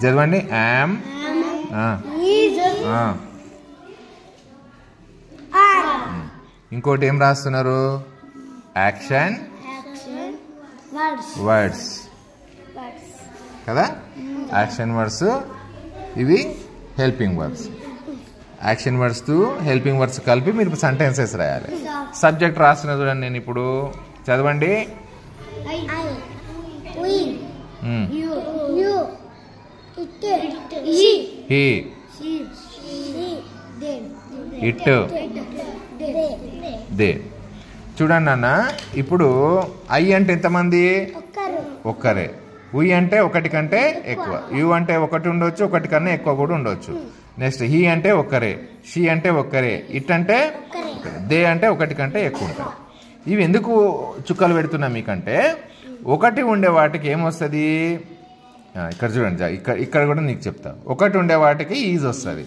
చదవండి. am ఇంకోటి ఏం రాస్తున్నారు? యాక్షన్ వర్డ్స్ కదా. యాక్షన్ వర్డ్స్ ఇవి హెల్పింగ్ వర్డ్స్. యాక్షన్ వర్డ్స్ తో హెల్పింగ్ వర్డ్స్ కలిపి మీరు సెంటెన్సెస్ రాయాలి. సబ్జెక్ట్ రాస్తున్నా చూడండి. నేను ఇప్పుడు చదవండి. he it they. చూడండి అన్న, ఇప్పుడు ఐ అంటే ఎంతమంది? ఒక్కరే. ఉయ్ అంటే ఒకటి కంటే ఎక్కువ. యు అంటే ఒకటి ఉండొచ్చు, ఒకటి కన్నా ఎక్కువ కూడా ఉండొచ్చు. నెక్స్ట్ హీ అంటే ఒక్కరే, షీ అంటే ఒక్కరే, ఇట్ అంటే దే అంటే ఒకటి కంటే ఎక్కువ ఉంటారు. ఇవి ఎందుకు చుక్కలు పెడుతున్నా మీకంటే, ఒకటి ఉండే వాటికి ఏమొస్తుంది? ఇక్కడ చూడండి, ఇక్కడ కూడా నీకు చెప్తా. ఒకటి ఉండే వాటికి ఈజ్ వస్తుంది.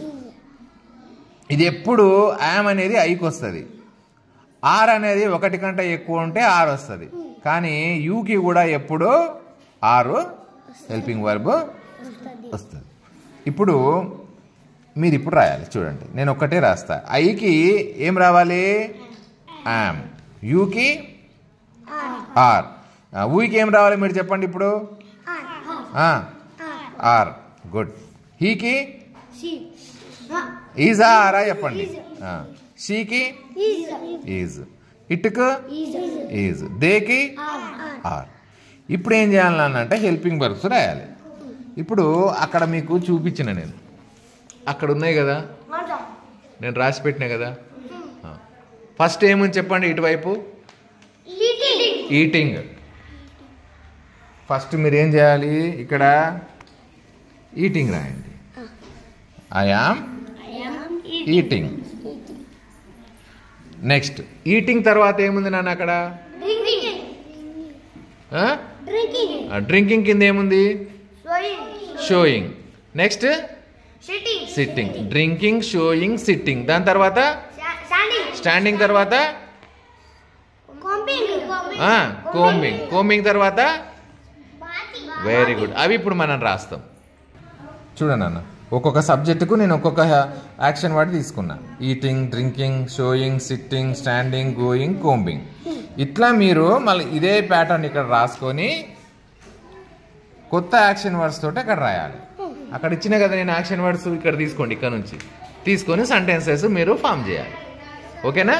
ఇది ఎప్పుడు యామ్ అనేది ఐకి వస్తుంది. ఆర్ అనేది ఒకటి కంటే ఎక్కువ ఉంటే ఆర్ వస్తుంది. కానీ యూకి కూడా ఎప్పుడు ఆరు హెల్పింగ్ వర్బ్ వస్తుంది. ఇప్పుడు మీరు ఇప్పుడు రాయాలి. చూడండి, నేను ఒక్కటే రాస్తా. ఐకి ఏం రావాలి? యామ్. యూకి ఆర్. ఊకి ఏం రావాలి మీరు చెప్పండి ఇప్పుడు? ఆర్. గుడ్. హీకి ఈజ్ ఆరా చెప్పండి. షీకి ఈజ్. ఇట్కు ఈజ్. దేకి ఆర్. ఇప్పుడు ఏం చేయాలంటే హెల్పింగ్ వర్బ్స్ రాయాలి. ఇప్పుడు అక్కడ మీకు చూపించిన నేను అక్కడ ఉన్నాయి కదా, నేను రాసి పెట్టినా కదా. ఫస్ట్ ఏమని చెప్పండి ఇటువైపు? ఈటింగ్. ఫస్ట్ మీరు ఏం చేయాలి? ఇక్కడ ఈటింగ్ రాయండి. I am eating. Next eating తర్వాత ఏముంది నాన్న అక్కడ? డ్రింకింగ్ కింద ఏముంది? Showing. Next sitting. Drinking, showing, sitting. దాని తర్వాత స్టాండింగ్. తర్వాత కోంబింగ్. కోంబింగ్ తర్వాత వెరీ గుడ్. అవి ఇప్పుడు మనం రాస్తాం. చూడండి అన్న, ఒక్కొక్క సబ్జెక్టుకు నేను ఒక్కొక్క యాక్షన్ వర్డ్ తీసుకున్నా. Eating, drinking, showing, sitting, standing, going, combing. ఇట్లా మీరు మళ్ళీ ఇదే ప్యాటర్న్ ఇక్కడ రాసుకొని కొత్త యాక్షన్ వర్డ్స్ తోటి అక్కడ రాయాలి. అక్కడ ఇచ్చిన కదా నేను యాక్షన్ వర్డ్స్, ఇక్కడ తీసుకోండి. ఇక్కడ నుంచి తీసుకొని సెంటెన్సెస్ మీరు ఫామ్ చేయాలి. ఓకేనా?